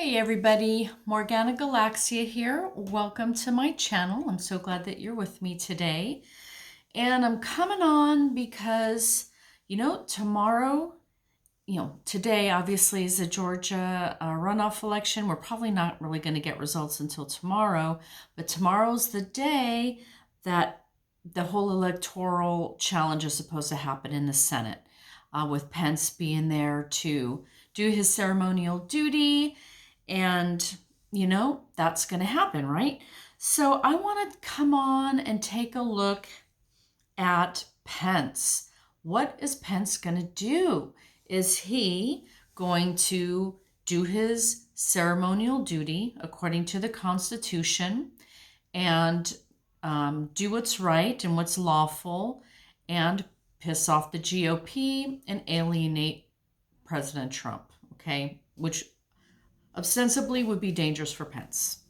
Hey everybody, Morgana Galaxia here. Welcome to my channel. I'm so glad that you're with me today. And I'm coming on because, tomorrow, today obviously is the Georgia runoff election. We're probably not really going to get results until tomorrow, but tomorrow's the day that the whole electoral challenge is supposed to happen in the Senate, with Pence being there to do his ceremonial duty. And, that's going to happen, right? So I want to come on and take a look at Pence. What is Pence going to do? Is he going to do his ceremonial duty according to the Constitution and do what's right and what's lawful and piss off the GOP and alienate President Trump, okay? Which ostensibly would be dangerous for Pence?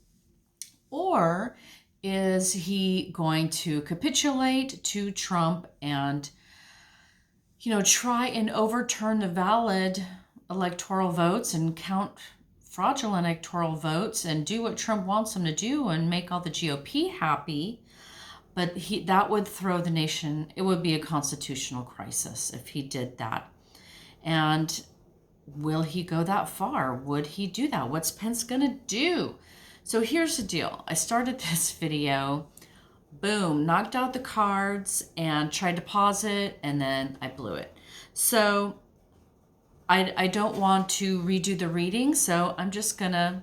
Or is he going to capitulate to Trump and, try and overturn the valid electoral votes and count fraudulent electoral votes and do what Trump wants him to do and make all the GOP happy? But that would throw the nation, it would be a constitutional crisis if he did that. And will he go that far? Would he do that? What's Pence gonna do? So here's the deal. I started this video, boom, knocked out the cards and tried to pause it, and then I blew it. So I don't want to redo the reading, so I'm just gonna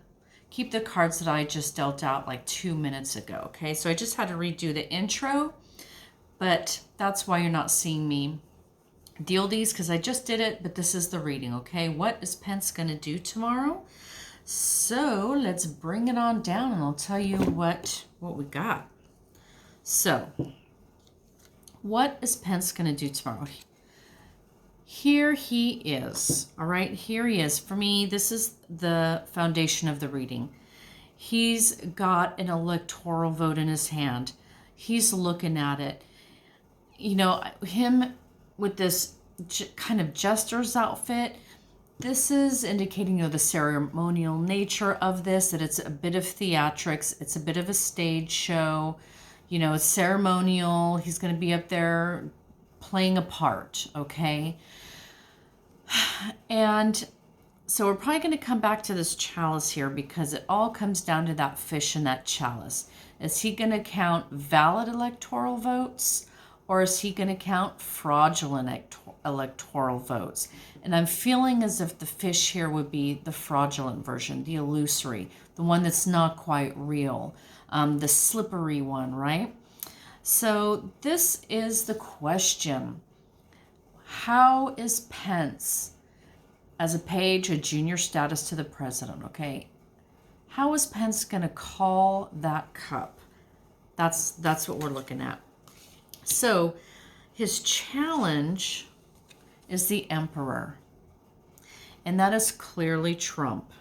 keep the cards that I just dealt out like 2 minutes ago, okay? So I just had to redo the intro, but that's why you're not seeing me deal these, because I just did it, but this is the reading, okay? What is Pence going to do tomorrow? So let's bring it on down and I'll tell you what we got. So what is Pence going to do tomorrow? Here he is, all right? Here he is. For me, this is the foundation of the reading. He's got an electoral vote in his hand. He's looking at it. Him with this kind of jester's outfit, this is indicating, the ceremonial nature of this, that it's a bit of theatrics, it's a bit of a stage show, it's ceremonial. He's going to be up there playing a part, okay? And so we're probably going to come back to this chalice here because it all comes down to that fish in that chalice. Is he going to count valid electoral votes? Or is he going to count fraudulent electoral votes? And I'm feeling as if the fish here would be the fraudulent version, the illusory, the one that's not quite real, the slippery one, right? So this is the question. How is Pence, as a page, a junior status to the president, okay? How is Pence going to call that cup? That's what we're looking at. So his challenge is the emperor, and that is clearly Trump.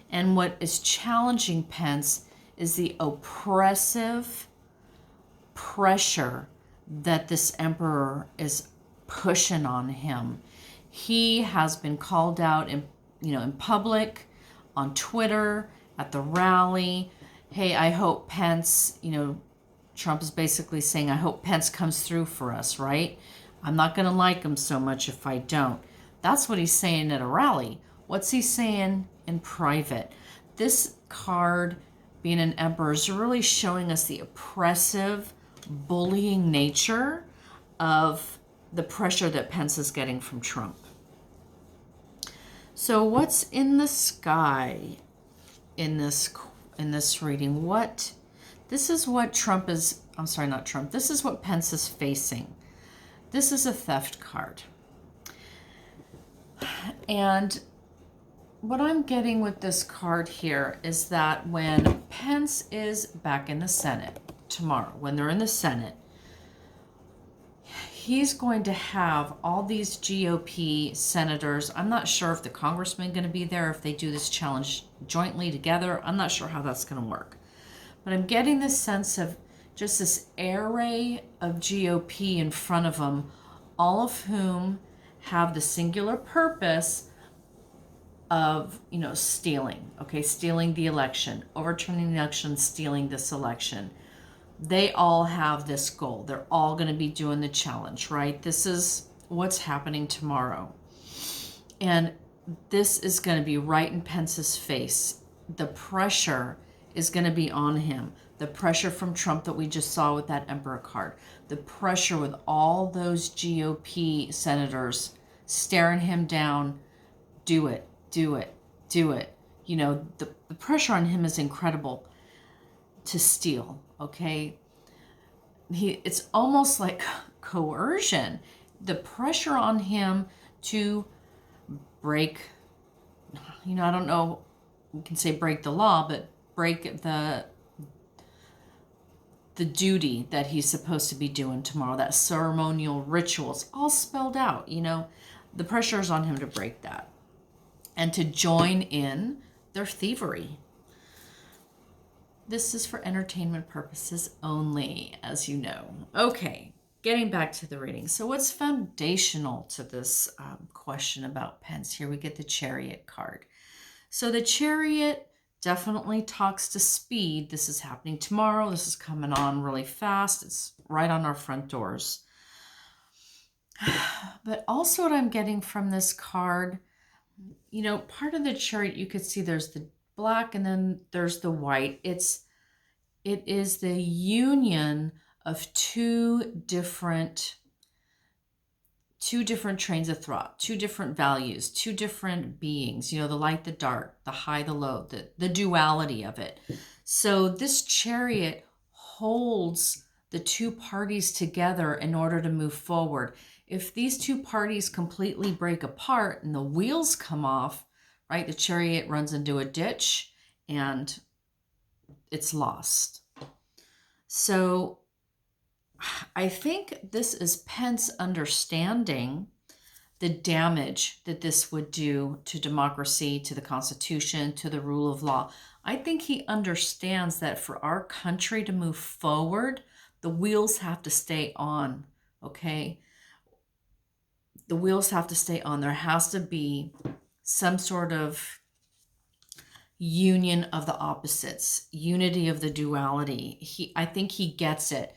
And what is challenging Pence is the oppressive pressure that this emperor is pushing on him. He has been called out in public, on Twitter, at the rally. Hey, I hope Pence, Trump is basically saying, I hope Pence comes through for us, right? I'm not going to like him so much if I don't. That's what he's saying at a rally. What's he saying in private? This card, being an emperor, is really showing us the oppressive, bullying nature of the pressure that Pence is getting from Trump. So what's in the sky in this reading? This is what Trump is, I'm sorry, not Trump. This is what Pence is facing. This is a theft card. And what I'm getting with this card here is that when Pence is back in the Senate tomorrow, when they're in the Senate, he's going to have all these GOP senators. I'm not sure if the congressmen are going to be there, if they do this challenge jointly together. I'm not sure how that's going to work. But I'm getting this sense of just this array of GOP in front of them, all of whom have the singular purpose of, stealing, okay, stealing the election, overturning the election, stealing this election. They all have this goal. They're all going to be doing the challenge, right? This is what's happening tomorrow. And this is going to be right in Pence's face. The pressure is going to be on him. The pressure from Trump that we just saw with that Emperor card. The pressure with all those GOP senators staring him down. Do it, do it, do it. The pressure on him is incredible to steal, okay? It's almost like coercion. The pressure on him to break, I don't know, we can say break the law, but break the duty that he's supposed to be doing tomorrow, that ceremonial rituals, all spelled out, the pressure is on him to break that and to join in their thievery. This is for entertainment purposes only, as you know. Okay, getting back to the reading. So what's foundational to this question about Pence? Here we get the Chariot card. So the Chariot definitely talks to speed. This is happening tomorrow. This is coming on really fast. It's right on our front doors. But also what I'm getting from this card, part of the Chariot, you could see there's the black and then there's the white. It is the union of two different trains of thought, two different values, two different beings, the light, the dark, the high, the low, the duality of it. So this Chariot holds the two parties together in order to move forward. If these two parties completely break apart and the wheels come off, right, the Chariot runs into a ditch and it's lost. So I think this is Pence understanding the damage that this would do to democracy, to the Constitution, to the rule of law. I think he understands that for our country to move forward, the wheels have to stay on, okay? The wheels have to stay on. There has to be some sort of union of the opposites, unity of the duality. I think he gets it,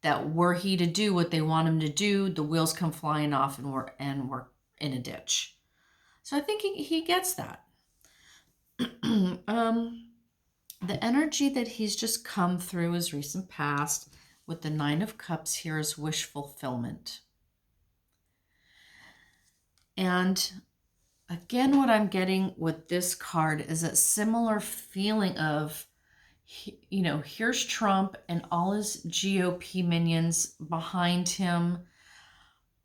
that were he to do what they want him to do, the wheels come flying off and we're in a ditch. So I think he gets that. The energy that he's just come through his recent past with the Nine of Cups here is wish fulfillment. And again, what I'm getting with this card is a similar feeling of, here's Trump and all his GOP minions behind him,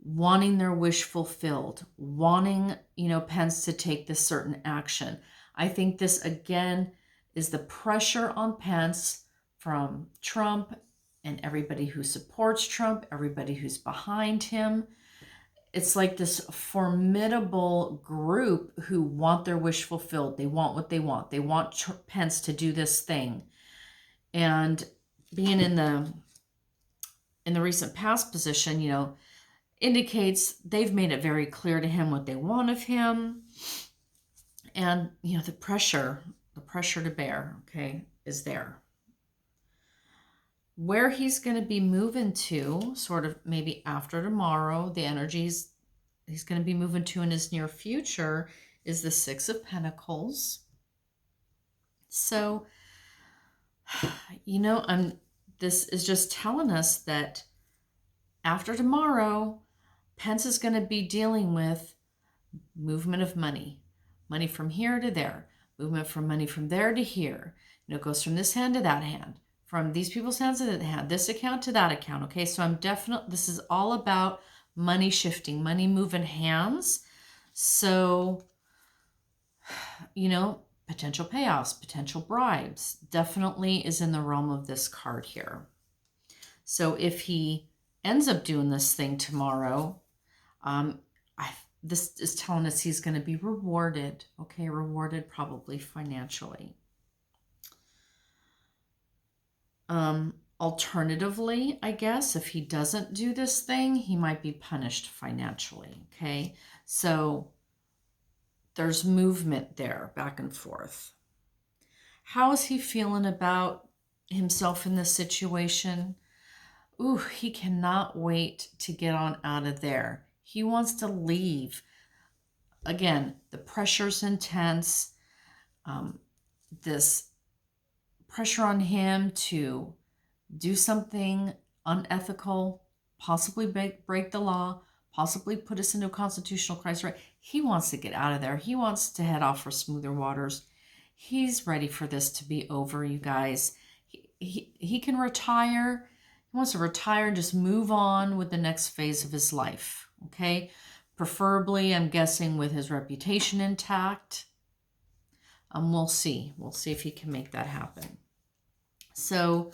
wanting their wish fulfilled, wanting, Pence to take this certain action. I think this, again, is the pressure on Pence from Trump and everybody who supports Trump, everybody who's behind him. It's like this formidable group who want their wish fulfilled. They want what they want. They want Pence to do this thing. And being in the recent past position, indicates they've made it very clear to him what they want of him. And, the pressure to bear, okay, is there. Where he's going to be moving to, sort of maybe after tomorrow, the energies he's going to be moving to in his near future is the Six of Pentacles. So, this is just telling us that after tomorrow, Pence is going to be dealing with movement of money from here to there, movement from money from there to here. It goes from this hand to that hand, from these people's hands to that hand, this account to that account. Okay, so this is all about money shifting, money moving hands. So, potential payoffs, potential bribes definitely is in the realm of this card here. So if he ends up doing this thing tomorrow, this is telling us he's going to be rewarded, okay? Rewarded probably financially. Alternatively, I guess, if he doesn't do this thing, he might be punished financially, okay? So there's movement there back and forth. How is he feeling about himself in this situation? Ooh, he cannot wait to get on out of there. He wants to leave. Again, the pressure's intense. This pressure on him to do something unethical, possibly break the law, possibly put us into a constitutional crisis. Right? He wants to get out of there. He wants to head off for smoother waters. He's ready for this to be over, you guys. He can retire. He wants to retire and just move on with the next phase of his life. Okay? Preferably, I'm guessing, with his reputation intact. We'll see. We'll see if he can make that happen. So,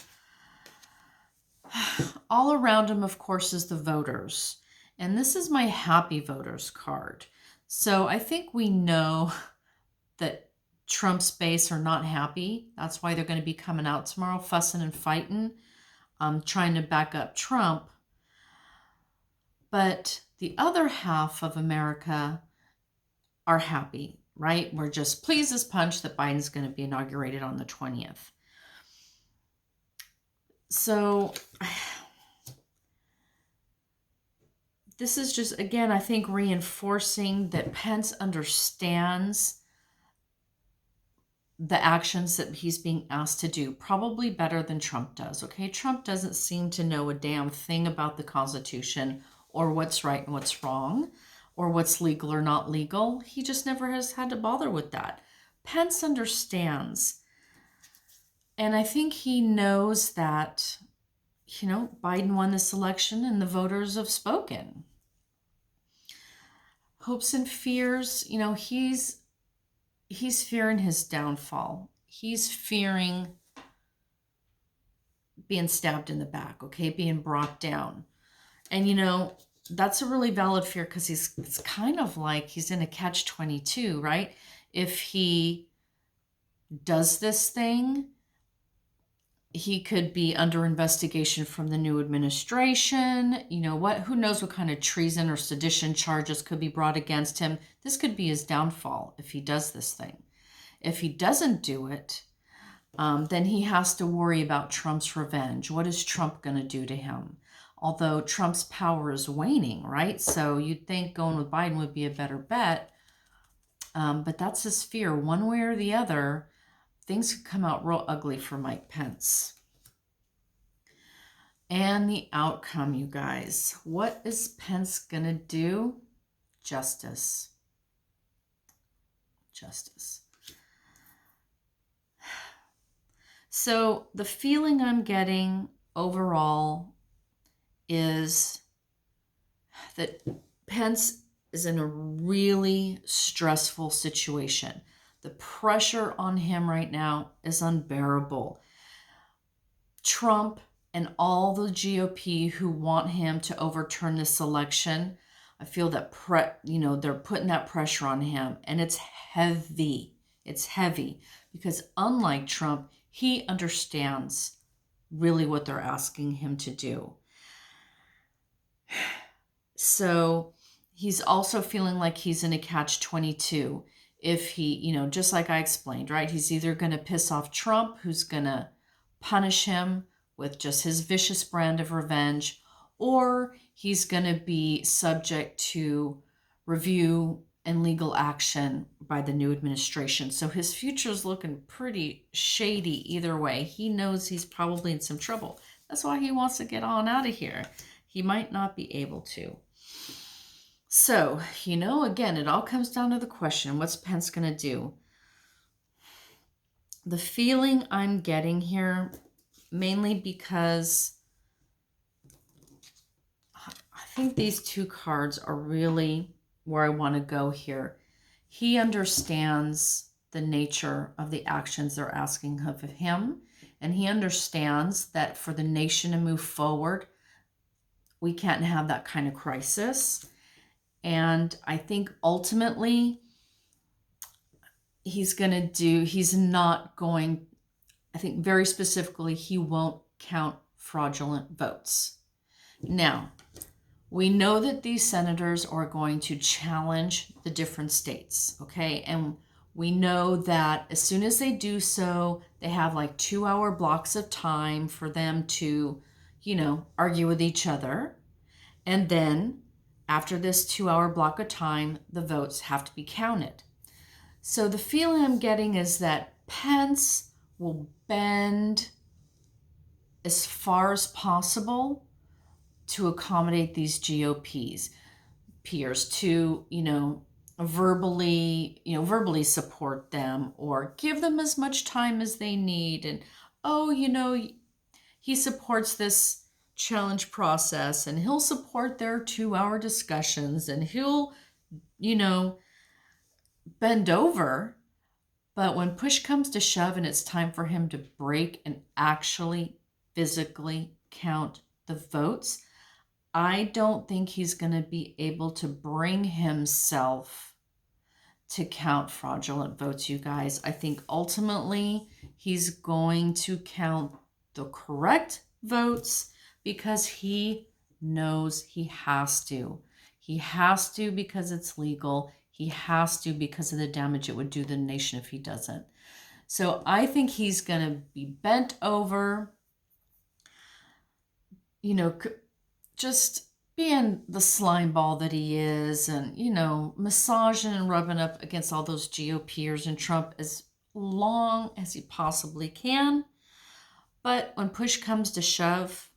all around him, of course, is the voters. And this is my happy voters card. So I think we know that Trump's base are not happy. That's why they're going to be coming out tomorrow, fussing and fighting, trying to back up Trump. But the other half of America are happy, right? We're just pleased as punch that Biden's going to be inaugurated on the 20th. So this is just, again, I think reinforcing that Pence understands the actions that he's being asked to do, probably better than Trump does, okay? Trump doesn't seem to know a damn thing about the Constitution or what's right and what's wrong or what's legal or not legal. He just never has had to bother with that. Pence understands. And I think he knows that, Biden won this election and the voters have spoken. Hopes and fears, he's fearing his downfall. He's fearing being stabbed in the back, okay, being brought down. And, that's a really valid fear because it's kind of like he's in a catch-22, right? If he does this thing, he could be under investigation from the new administration. Who knows what kind of treason or sedition charges could be brought against him. This could be his downfall if he does this thing. If he doesn't do it, then he has to worry about Trump's revenge. What is Trump going to do to him? Although Trump's power is waning, right? So you'd think going with Biden would be a better bet. But that's his fear. One way or the other, things could come out real ugly for Mike Pence. And the outcome, you guys. What is Pence going to do? Justice. Justice. So the feeling I'm getting overall is that Pence is in a really stressful situation. The pressure on him right now is unbearable. Trump and all the GOP who want him to overturn this election, I feel that they're putting that pressure on him, and it's heavy. It's heavy because unlike Trump, he understands really what they're asking him to do. So he's also feeling like he's in a catch-22. If he, just like I explained, right? He's either going to piss off Trump, who's going to punish him with just his vicious brand of revenge, or he's going to be subject to review and legal action by the new administration. So his future's looking pretty shady either way. He knows he's probably in some trouble. That's why he wants to get on out of here. He might not be able to. So, again, it all comes down to the question, what's Pence going to do? The feeling I'm getting here, mainly because I think these two cards are really where I want to go here. He understands the nature of the actions they're asking of him, and he understands that for the nation to move forward, we can't have that kind of crisis. And I think ultimately he's not going, I think very specifically, he won't count fraudulent votes. Now, we know that these senators are going to challenge the different states, okay? And we know that as soon as they do so, they have like 2-hour blocks of time for them to, argue with each other. And then after this 2-hour block of time, the votes have to be counted. So the feeling I'm getting is that Pence will bend as far as possible to accommodate these GOPs peers to, verbally support them or give them as much time as they need. And, he supports this challenge process and he'll support their 2-hour discussions and he'll, bend over. But when push comes to shove and it's time for him to break and actually physically count the votes, I don't think he's going to be able to bring himself to count fraudulent votes, you guys. I think ultimately he's going to count the correct votes because he knows he has to. He has to because it's legal. He has to because of the damage it would do the nation if he doesn't. So I think he's going to be bent over, just being the slime ball that he is and, massaging and rubbing up against all those GOPers and Trump as long as he possibly can. But when push comes to shove,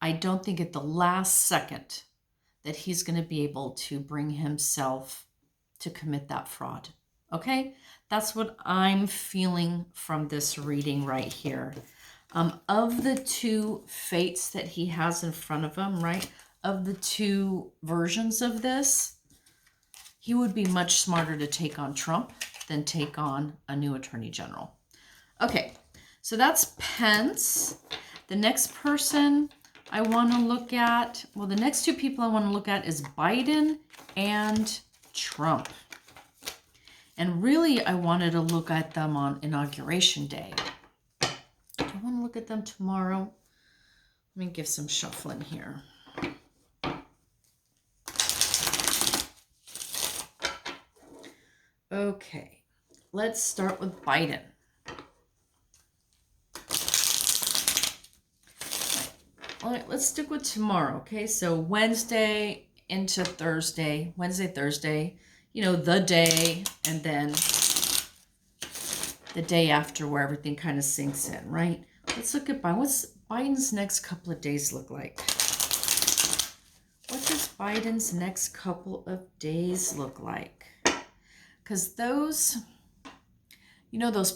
I don't think at the last second that he's going to be able to bring himself to commit that fraud. Okay? That's what I'm feeling from this reading right here. Of the two fates that he has in front of him, right? Of the two versions of this, he would be much smarter to take on Trump than take on a new attorney general. Okay, so that's Pence. The next person I want to look at, the next two people I want to look at is Biden and Trump. And really, I wanted to look at them on Inauguration Day. Do I want to look at them tomorrow? Let me give some shuffling here. Okay, let's start with Biden. All right, let's stick with tomorrow, okay? So Wednesday into Thursday, Thursday, the day, and then the day after where everything kind of sinks in, right? Let's look at Biden. What's Biden's next couple of days look like? What does Biden's next couple of days look like? Because those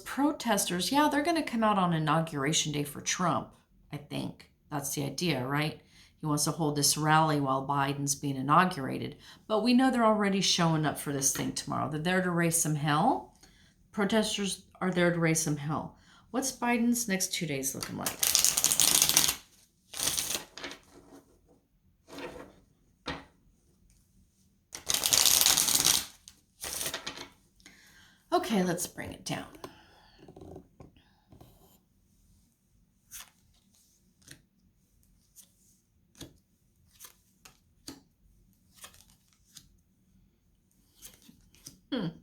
protesters, they're going to come out on Inauguration Day for Trump, I think. That's the idea, right? He wants to hold this rally while Biden's being inaugurated. But we know they're already showing up for this thing tomorrow. They're there to raise some hell. Protesters are there to raise some hell. What's Biden's next 2 days looking like? Okay, let's bring it down.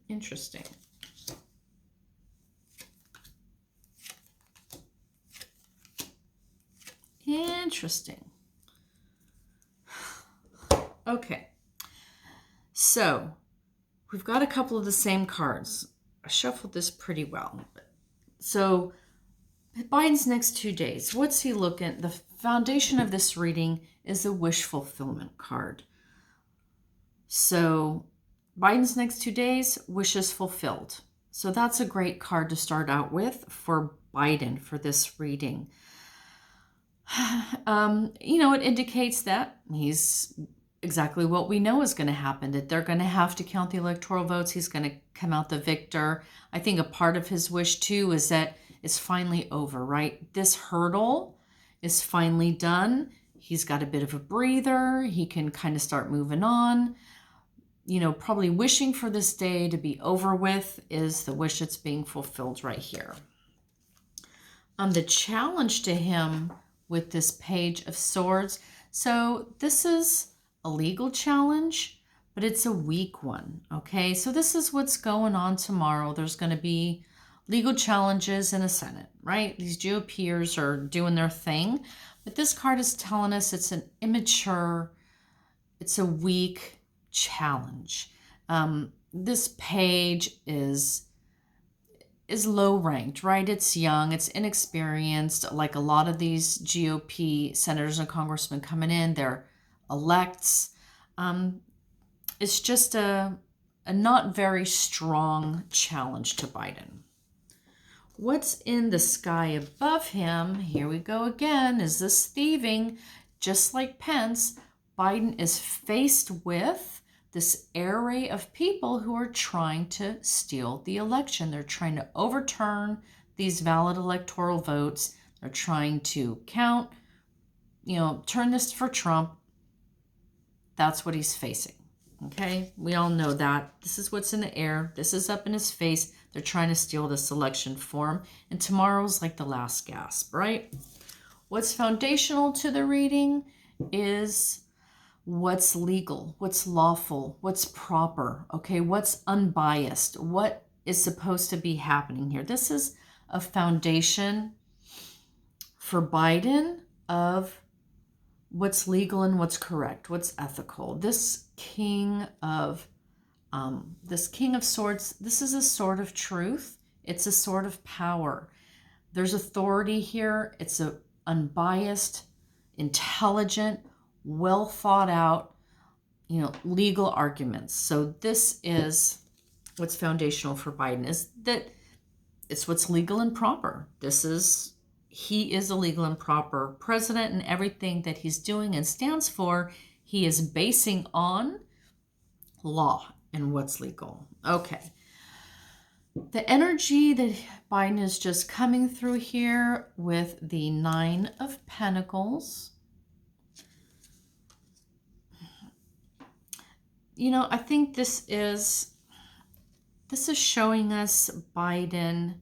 Interesting. Interesting. Okay. So, we've got a couple of the same cards. I shuffled this pretty well. So, Biden's next 2 days, what's he looking? The foundation of this reading is a wish fulfillment card. So, Biden's next 2 days, wishes fulfilled. So that's a great card to start out with for Biden for this reading. It indicates that he's exactly what we know is going to happen, that they're going to have to count the electoral votes. He's going to come out the victor. I think a part of his wish, too, is that it's finally over, right? This hurdle is finally done. He's got a bit of a breather. He can kind of start moving on. Probably wishing for this day to be over with is the wish that's being fulfilled right here. The challenge to him with this Page of Swords. So this is a legal challenge, but it's a weak one, okay? So this is what's going on tomorrow. There's going to be legal challenges in the Senate, right? These GOPers are doing their thing, but this card is telling us it's an immature, it's a weak challenge. This page is low ranked, right? It's young, it's inexperienced. Like a lot of these GOP senators and congressmen coming in, they're elects. It's just a not very strong challenge to Biden. What's in the sky above him? Here we go again. Is this thieving? Just like Pence, Biden is faced with this array of people who are trying to steal the election. They're trying to overturn these valid electoral votes. They're trying to count, turn this for Trump. That's what he's facing. Okay, we all know that. This is what's in the air. This is up in his face. They're trying to steal this election for him. And tomorrow's like the last gasp, right? What's foundational to the reading is what's legal, what's lawful, what's proper, okay? What's unbiased, what is supposed to be happening here. This is a foundation for Biden of what's legal and what's correct, what's ethical. This king of swords, this is a sword of truth. It's a sword of power. There's authority here. It's a unbiased, intelligent, well thought out, legal arguments. So this is what's foundational for Biden, is that it's what's legal and proper. He is a legal and proper president, and everything that he's doing and stands for, he is basing on law and what's legal. Okay. The energy that Biden is just coming through here with the 9 of Pentacles. I think this is showing us Biden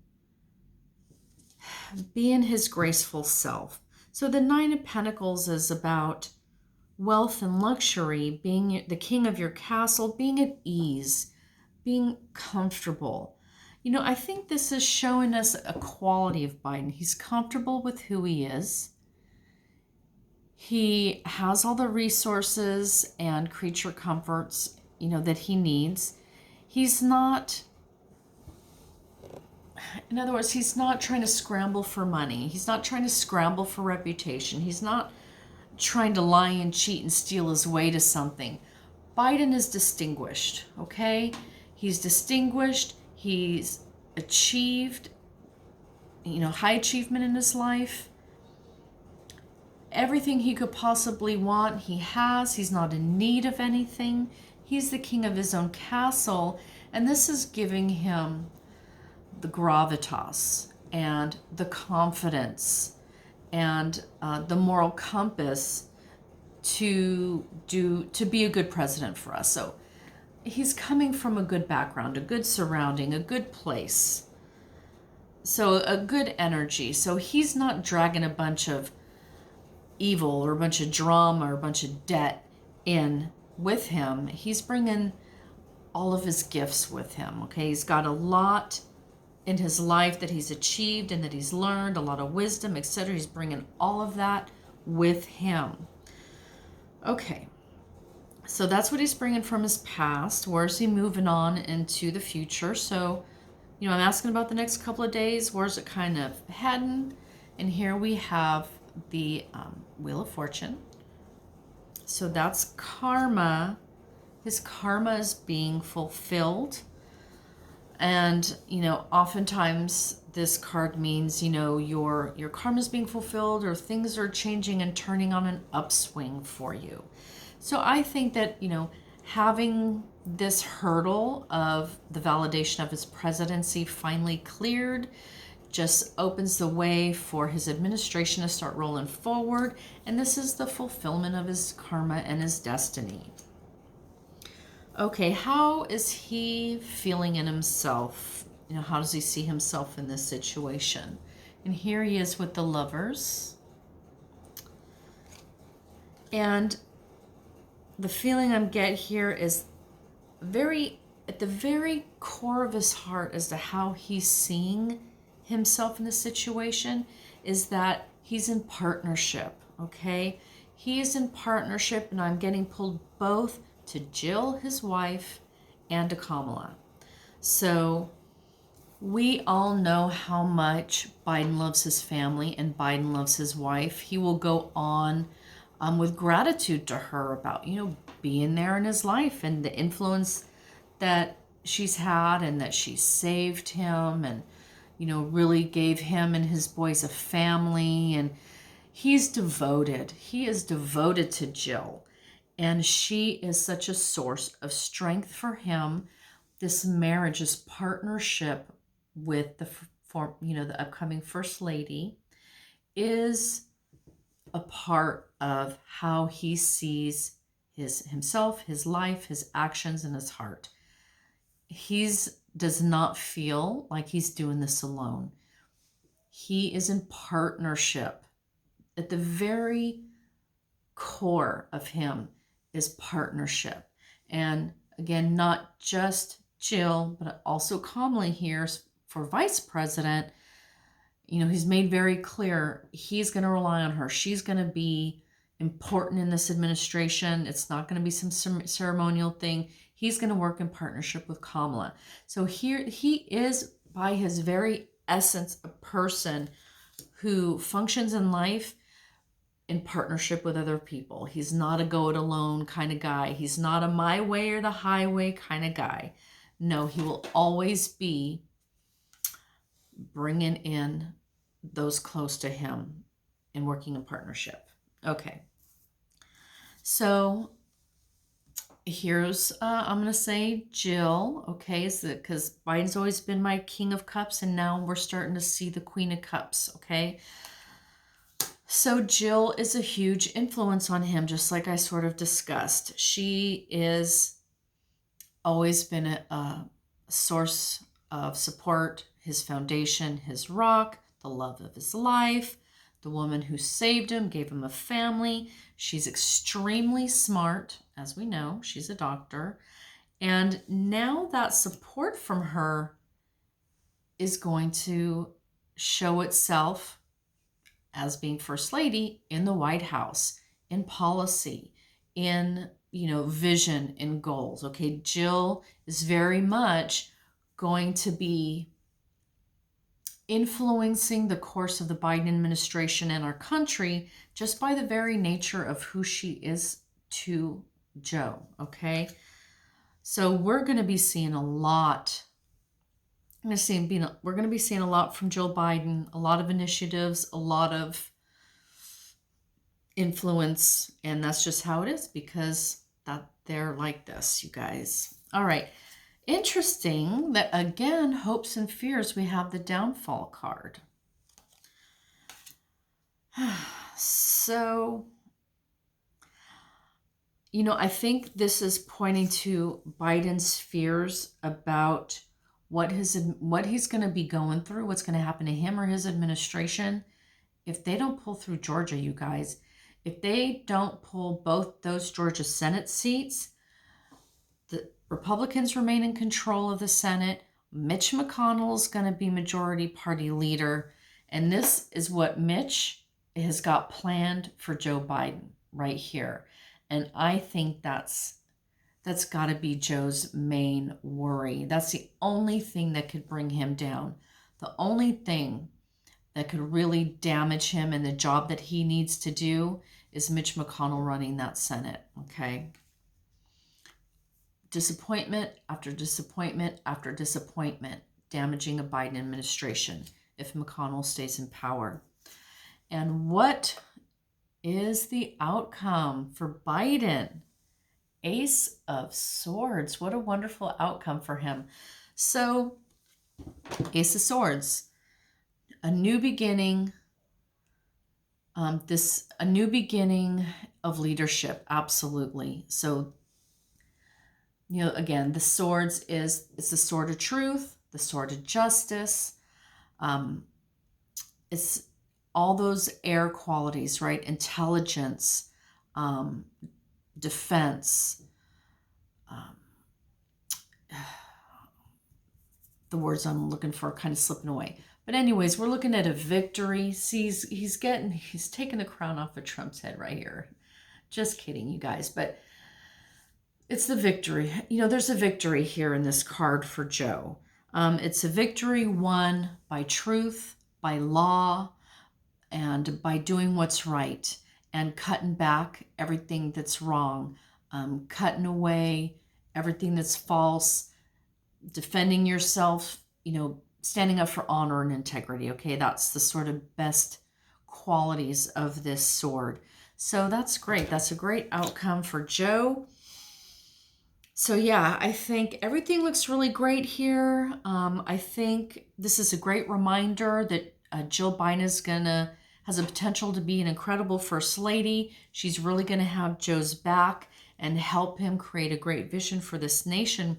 being his graceful self. So the 9 of Pentacles is about wealth and luxury, being the king of your castle, being at ease, being comfortable. I think this is showing us a quality of Biden. He's comfortable with who he is. He has all the resources and creature comforts, that he needs. He's not, in other words, he's not trying to scramble for money. He's not trying to scramble for reputation. He's not trying to lie and cheat and steal his way to something. Biden is distinguished, okay? He's distinguished. He's achieved, high achievement in his life. Everything he could possibly want, he has. He's not in need of anything. He's the king of his own castle, and this is giving him the gravitas and the confidence and the moral compass to be a good president for us. So he's coming from a good background, a good surrounding, a good place. So a good energy. So he's not dragging a bunch of evil or a bunch of drama or a bunch of debt in with him. He's bringing all of his gifts with him, okay? He's got a lot in his life that he's achieved and that he's learned, a lot of wisdom, etc. He's bringing all of that with him. Okay, so that's what he's bringing from his past. Where's he moving on into the future? So, I'm asking about the next couple of days. Where's it kind of heading? And here we have the Wheel of Fortune. So that's karma. His karma is being fulfilled. And, oftentimes this card means, your karma is being fulfilled, or things are changing and turning on an upswing for you. So I think that, having this hurdle of the validation of his presidency finally cleared just opens the way for his administration to start rolling forward. And this is the fulfillment of his karma and his destiny. Okay, how is he feeling in himself? How does he see himself in this situation? And here he is with the Lovers. And the feeling I'm getting here is very, at the very core of his heart as to how he's seeing himself in the situation, is that he's in partnership, okay? He is in partnership, and I'm getting pulled both to Jill, his wife, and to Kamala. So we all know how much Biden loves his family and Biden loves his wife. He will go on with gratitude to her about, being there in his life and the influence that she's had, and that she saved him, and, really gave him and his boys a family. And he's devoted. He is devoted to Jill. And she is such a source of strength for him. This marriage, this partnership with the upcoming first lady, is a part of how he sees himself, his life, his actions, and his heart. Does not feel like he's doing this alone. He is in partnership. At the very core of him is partnership. And again, not just Jill, but also Kamala here for vice president. He's made very clear he's going to rely on her. She's going to be important in this administration. It's not going to be some ceremonial thing. He's going to work in partnership with Kamala. So here he is, by his very essence, a person who functions in life in partnership with other people. He's not a go it alone kind of guy. He's not a my way or the highway kind of guy. No, he will always be bringing in those close to him and working in partnership. Okay. So here's, I'm going to say Jill, okay, because Biden's always been my King of Cups, and now we're starting to see the Queen of Cups, okay? So Jill is a huge influence on him, just like I sort of discussed. She is always been a source of support, his foundation, his rock, the love of his life, the woman who saved him, gave him a family. She's extremely smart, as we know. She's a doctor. And now that support from her is going to show itself as being First Lady in the White House, in policy, in, vision and goals. Okay, Jill is very much going to be influencing the course of the Biden administration and our country just by the very nature of who she is to Joe, okay? So we're going to be seeing a lot. We're going to be seeing a lot from Joe Biden, a lot of initiatives, a lot of influence, and that's just how it is, because they're like this, you guys. All right. Interesting that, again, hopes and fears, we have the downfall card. So, I think this is pointing to Biden's fears about what he's going to be going through, what's going to happen to him or his administration if they don't pull through Georgia, you guys. If they don't pull both those Georgia Senate seats, the Republicans remain in control of the Senate. Mitch McConnell is going to be majority party leader. And this is what Mitch has got planned for Joe Biden right here. And I think that's got to be Joe's main worry. That's the only thing that could bring him down. The only thing that could really damage him and the job that he needs to do is Mitch McConnell running that Senate, okay? Disappointment after disappointment after disappointment, damaging a Biden administration if McConnell stays in power. And what is the outcome for Biden? Ace of Swords. What a wonderful outcome for him. So, Ace of Swords, a new beginning. A new beginning of leadership, absolutely. So, again, the swords it's the sword of truth, the sword of justice. It's all those air qualities, right? Intelligence, defense. Um, the words I'm looking for are kind of slipping away. But anyways, we're looking at a victory. See, he's taking the crown off of Trump's head right here. Just kidding, you guys. But it's the victory. There's a victory here in this card for Joe. It's a victory won by truth, by law, and by doing what's right and cutting back everything that's wrong, cutting away everything that's false, defending yourself, standing up for honor and integrity. Okay, that's the sort of best qualities of this sword. So that's great. That's a great outcome for Joe. So yeah, I think everything looks really great here. I think this is a great reminder that Jill Biden has a potential to be an incredible first lady. She's really gonna have Joe's back and help him create a great vision for this nation.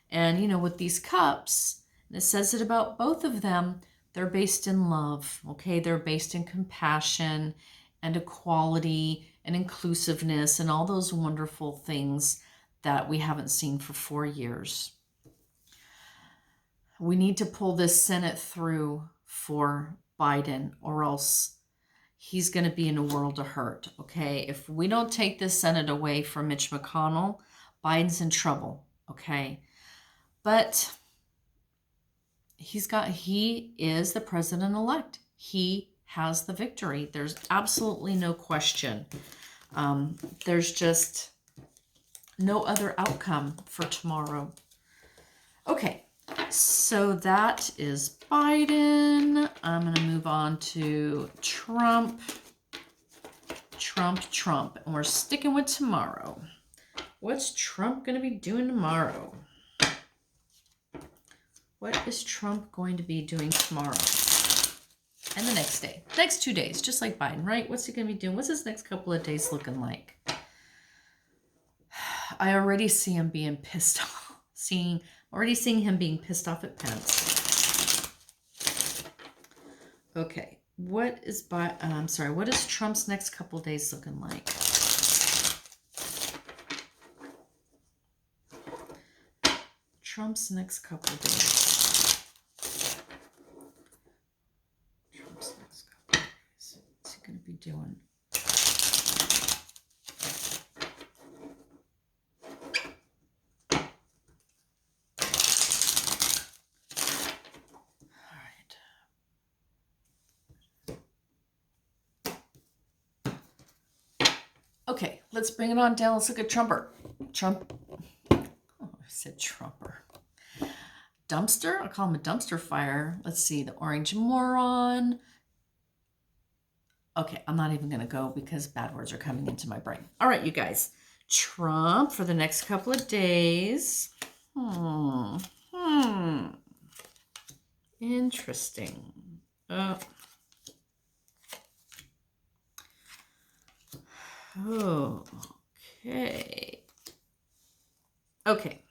And with these cups, and it says it about both of them, they're based in love, okay? They're based in compassion and equality and inclusiveness and all those wonderful things that we haven't seen for 4 years. We need to pull this Senate through for Biden, or else he's going to be in a world of hurt, okay? If we don't take this Senate away from Mitch McConnell, Biden's in trouble, okay? But he is the president-elect. He has the victory. There's absolutely no question. There's just no other outcome for tomorrow. Okay, so that is Biden. I'm going to move on to Trump. Trump. And we're sticking with tomorrow. What's Trump going to be doing tomorrow? What is Trump going to be doing tomorrow? And the next day. Next 2 days, just like Biden, right? What's he going to be doing? What's his next couple of days looking like? I already see him being pissed off. Already seeing him being pissed off at Pence. Okay, what is Trump's next couple of days looking like? Trump's next couple of days. Trump's next couple of days. What's he going to be doing? Okay, let's bring it on down. Let's look at Trump. Oh, I said Trumper. Dumpster? I'll call him a dumpster fire. Let's see, the orange moron. Okay, I'm not even going to go because bad words are coming into my brain. All right, you guys. Trump for the next couple of days. Interesting. Okay.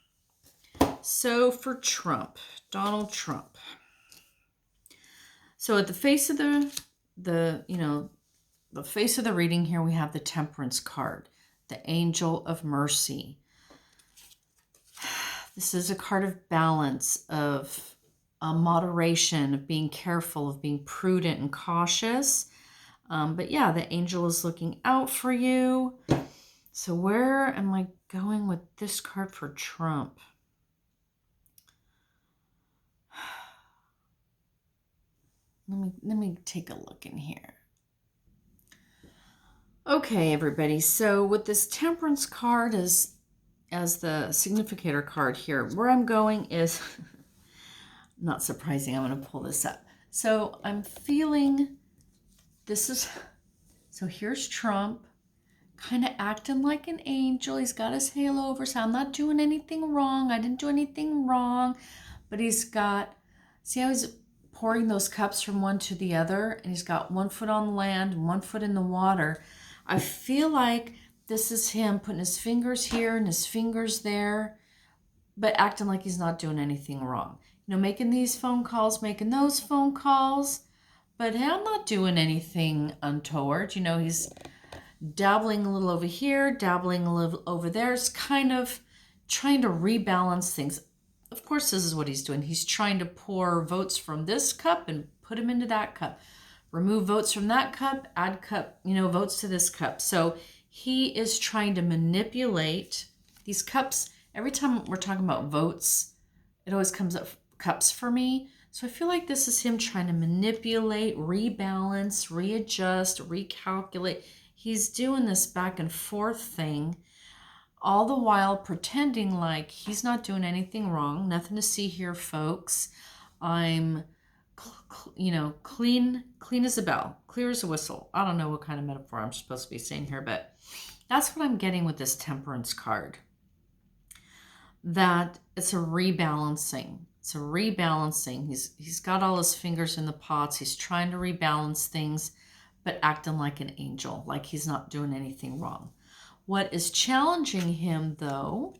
So for Trump, Donald Trump. So at the face of the face of the reading here, we have the Temperance card, the Angel of Mercy. This is a card of balance, of moderation, of being careful, of being prudent and cautious. But yeah, the angel is looking out for you. So where am I going with this card for Trump? Let me take a look in here. Okay, everybody. So with this Temperance card as the significator card here, where I'm going is not surprising. I'm going to pull this up. So I'm feeling so here's Trump kind of acting like an angel. He's got his halo over, so I'm not doing anything wrong. I didn't do anything wrong. But see how he's pouring those cups from one to the other, and he's got 1 foot on the land and 1 foot in the water. I feel like this is him putting his fingers here and his fingers there, but acting like he's not doing anything wrong. Making these phone calls, making those phone calls, but I'm not doing anything untoward. He's dabbling a little over here, dabbling a little over there. It's kind of trying to rebalance things. Of course, this is what he's doing. He's trying to pour votes from this cup and put them into that cup. Remove votes from that cup, add votes to this cup. So he is trying to manipulate these cups. Every time we're talking about votes, it always comes up cups for me. So I feel like this is him trying to manipulate, rebalance, readjust, recalculate. He's doing this back and forth thing, all the while pretending like he's not doing anything wrong. Nothing to see here, folks. I'm, clean as a bell, clear as a whistle. I don't know what kind of metaphor I'm supposed to be saying here, but that's what I'm getting with this Temperance card. That it's a rebalancing. It's a rebalancing. He's got all his fingers in the pots. He's trying to rebalance things, but acting like an angel, like he's not doing anything wrong. What is challenging him, though,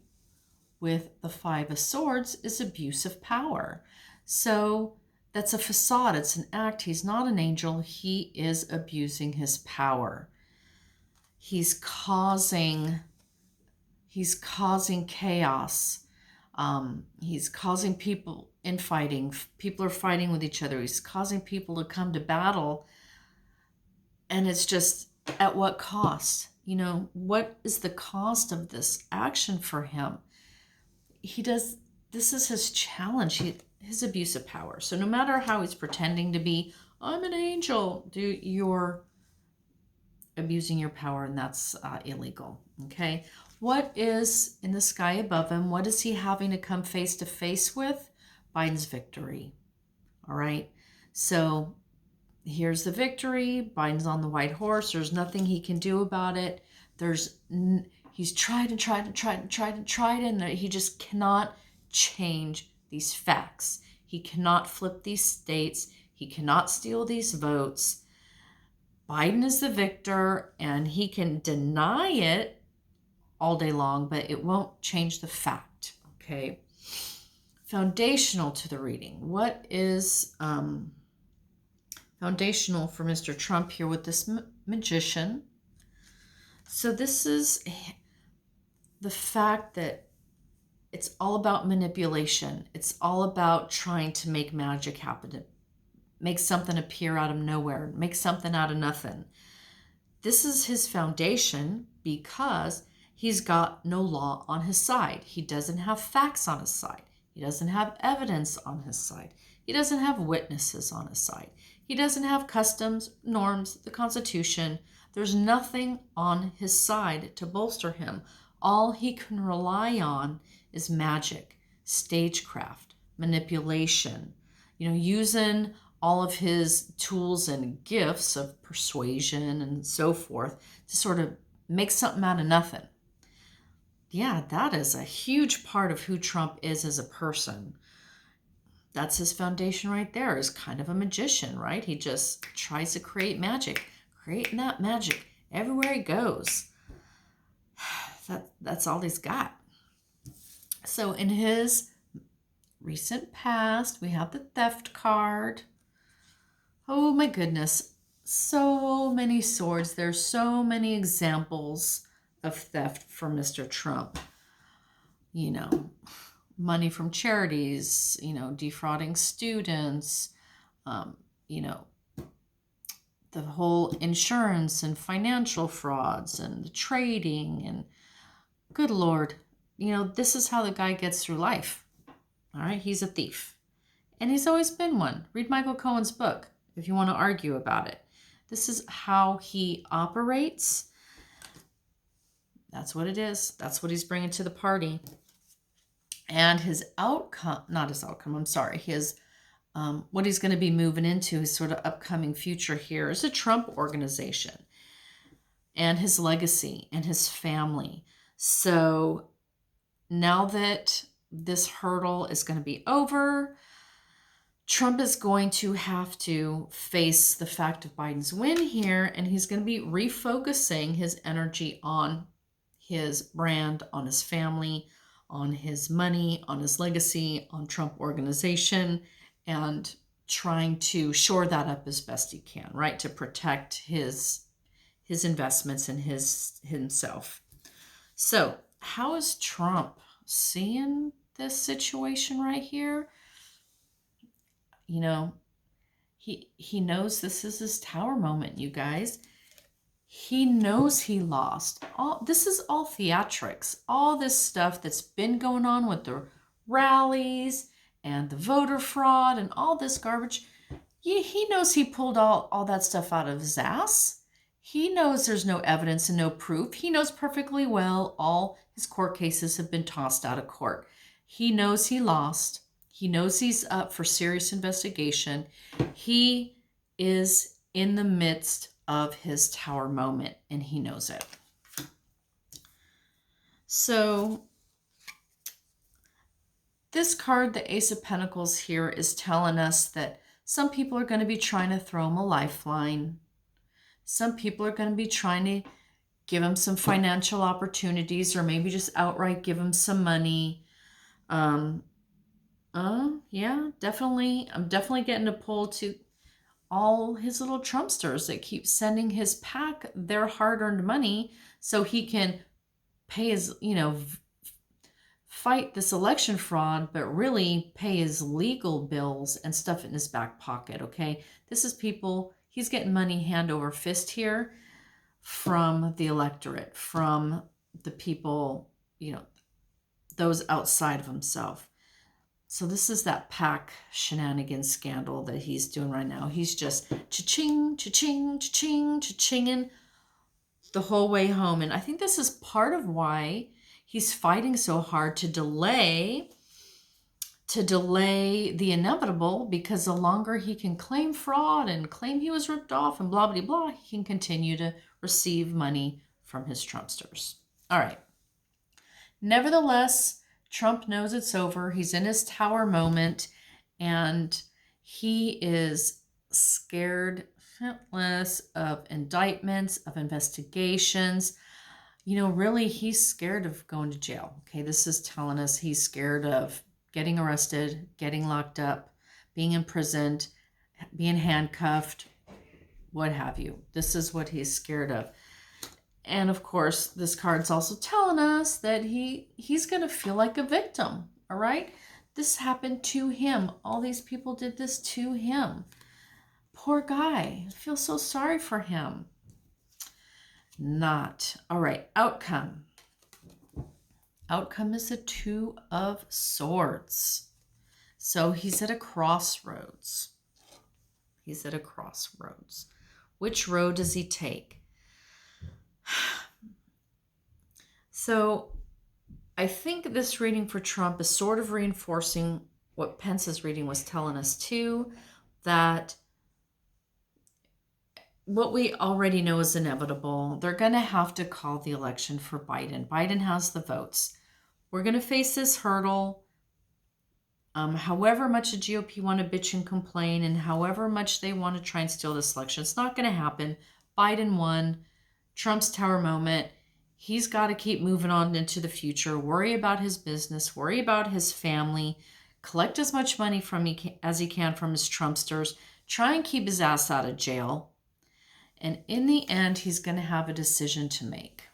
with the Five of Swords is abuse of power. So that's a facade. It's an act. He's not an angel. He is abusing his power. He's causing chaos. He's causing people infighting. People are fighting with each other. He's causing people to come to battle. And it's just, at what cost? What is the cost of this action for him? This is his challenge, his abuse of power. So no matter how he's pretending to be, I'm an angel, you're abusing your power, and that's illegal. Okay. What is in the sky above him? What is he having to come face to face with? Biden's victory. All right. So here's the victory. Biden's on the white horse. There's nothing he can do about it. He's tried and he just cannot change these facts. He cannot flip these states. He cannot steal these votes. Biden is the victor, and he can deny it all day long, but it won't change the fact. Okay. Foundational to the reading. What is foundational for Mr. Trump here with this magician? So this is the fact that it's all about manipulation. It's all about trying to make magic happen, make something appear out of nowhere, make something out of nothing. This is his foundation because he's got no law on his side. He doesn't have facts on his side. He doesn't have evidence on his side. He doesn't have witnesses on his side. He doesn't have customs, norms, the Constitution. There's nothing on his side to bolster him. All he can rely on is magic, stagecraft, manipulation, using all of his tools and gifts of persuasion and so forth to sort of make something out of nothing. Yeah, that is a huge part of who Trump is as a person. That's his foundation right there, is kind of a magician, right? He just tries to create magic, creating that magic everywhere he goes. That's all he's got. So in his recent past, we have the theft card. Oh my goodness, so many swords. There's so many examples of theft from Mr. Trump. Money from charities, defrauding students, the whole insurance and financial frauds and the trading, and good Lord, this is how the guy gets through life. All right, he's a thief. And he's always been one. Read Michael Cohen's book if you want to argue about it. This is how he operates. That's what it is. That's what he's bringing to the party. And his outcome, not his outcome, I'm sorry, his what he's going to be moving into, his sort of upcoming future here, is a Trump organization and his legacy and his family. So now that this hurdle is going to be over, Trump is going to have to face the fact of Biden's win here, and he's going to be refocusing his energy on his brand, on his family, on his money, on his legacy, on Trump organization, and trying to shore that up as best he can, right? To protect his his investments in himself. So how is Trump seeing this situation right here? You know, he knows this is his tower moment, you guys. He knows he lost. This is all theatrics. All this stuff that's been going on with the rallies and the voter fraud and all this garbage. He knows he pulled all that stuff out of his ass. He knows there's no evidence and no proof. He knows perfectly well all his court cases have been tossed out of court. He knows he lost. He knows he's up for serious investigation. He is in the midst of his tower moment, and he knows it. So this card, the Ace of Pentacles here, is telling us that some people are going to be trying to throw him a lifeline. Some people are going to be trying to give him some financial opportunities, or maybe just outright give him some money. Yeah, definitely. I'm definitely getting a pull to all his little Trumpsters that keep sending his pack their hard-earned money so he can pay his, fight this election fraud, but really pay his legal bills and stuff in his back pocket, okay? This is people, he's getting money hand over fist here from the electorate, from the people, those outside of himself. So this is that pack shenanigans scandal that he's doing right now. He's just cha-ching, cha-ching, cha-ching, cha-chinging the whole way home. And I think this is part of why he's fighting so hard to delay the inevitable, because the longer he can claim fraud and claim he was ripped off and blah, blah, blah, he can continue to receive money from his Trumpsters. All right. Nevertheless, Trump knows it's over. He's in his tower moment, and he is scared shitless of indictments, of investigations. Really, he's scared of going to jail. Okay, this is telling us he's scared of getting arrested, getting locked up, being imprisoned, being handcuffed, what have you. This is what he's scared of. And of course, this card's also telling us that he's going to feel like a victim, all right? This happened to him. All these people did this to him. Poor guy. I feel so sorry for him. Not. All right, outcome. Outcome is a Two of Swords. So he's at a crossroads. He's at a crossroads. Which road does he take? So I think this reading for Trump is sort of reinforcing what Pence's reading was telling us too, that what we already know is inevitable. They're going to have to call the election for Biden. Biden has the votes. We're going to face this hurdle. However much the GOP want to bitch and complain, and however much they want to try and steal this election, it's not going to happen. Biden won. Trump's tower moment. He's got to keep moving on into the future, worry about his business, worry about his family, collect as much money as he can from his Trumpsters, try and keep his ass out of jail. And in the end, he's going to have a decision to make.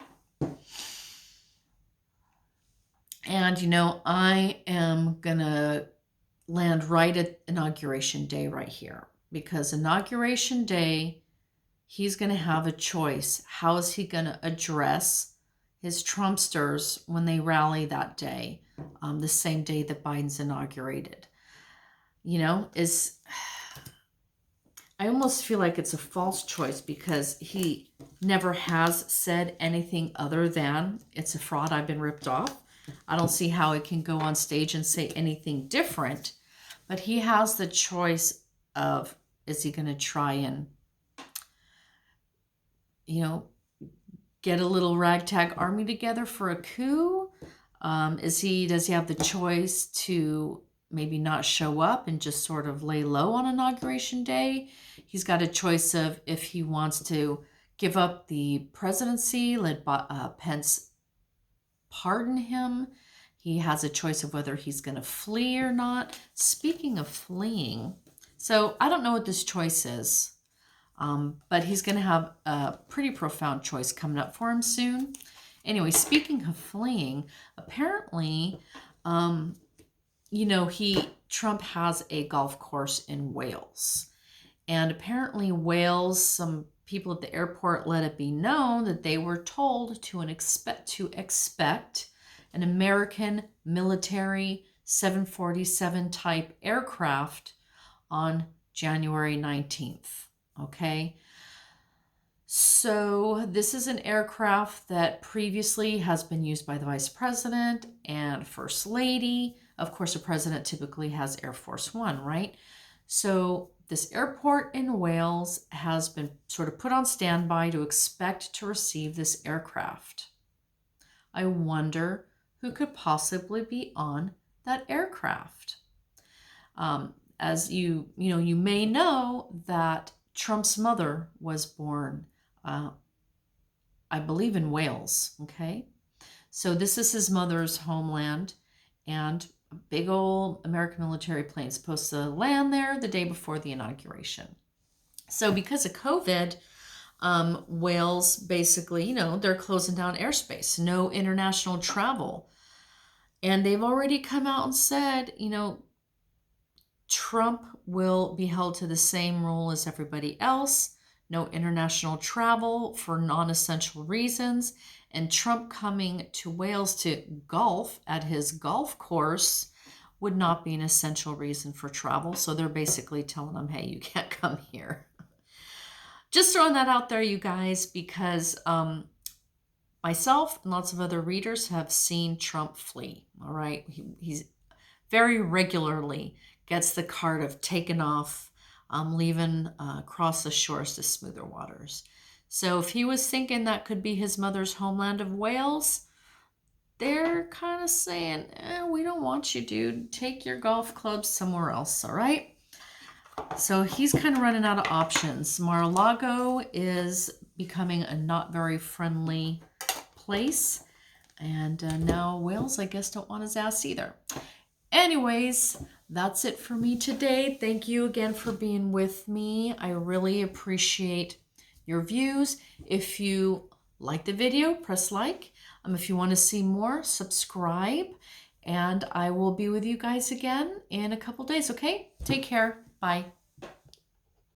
And, I am going to land right at Inauguration Day right here. Because Inauguration Day, he's going to have a choice. How is he going to address his Trumpsters when they rally that day, the same day that Biden's inaugurated? I almost feel like it's a false choice, because he never has said anything other than, it's a fraud, I've been ripped off. I don't see how he can go on stage and say anything different, but he has the choice of, is he going to try and, get a little ragtag army together for a coup? Does he have the choice to maybe not show up and just sort of lay low on Inauguration Day? He's got a choice of if he wants to give up the presidency, let Pence pardon him. He has a choice of whether he's going to flee or not. Speaking of fleeing, so I don't know what this choice is. But he's going to have a pretty profound choice coming up for him soon. Anyway, speaking of fleeing, apparently, Trump has a golf course in Wales. And apparently Wales, some people at the airport let it be known that they were told to expect an American military 747 type aircraft on January 19th. Okay. So this is an aircraft that previously has been used by the Vice President and First Lady. Of course, a president typically has Air Force One, right? So this airport in Wales has been sort of put on standby to expect to receive this aircraft. I wonder who could possibly be on that aircraft. As you may know that Trump's mother was born, I believe, in Wales. Okay, so this is his mother's homeland, and a big old American military plane is supposed to land there the day before the inauguration. So because of COVID, Wales basically, they're closing down airspace, no international travel. And they've already come out and said, Trump will be held to the same rule as everybody else. No international travel for non-essential reasons. And Trump coming to Wales to golf at his golf course would not be an essential reason for travel. So they're basically telling him, hey, you can't come here. Just throwing that out there, you guys, because myself and lots of other readers have seen Trump flee. All right. He's very regularly gets the card of taking off, leaving across the shores to smoother waters. So if he was thinking that could be his mother's homeland of Wales, they're kind of saying, we don't want you, dude. Take your golf clubs somewhere else, all right? So he's kind of running out of options. Mar-a-Lago is becoming a not very friendly place. And now Wales, I guess, don't want his ass either. Anyways, that's it for me today. Thank you again for being with me. I really appreciate your views. If you like the video, press like. If you want to see more, subscribe. And I will be with you guys again in a couple days, okay? Take care. Bye.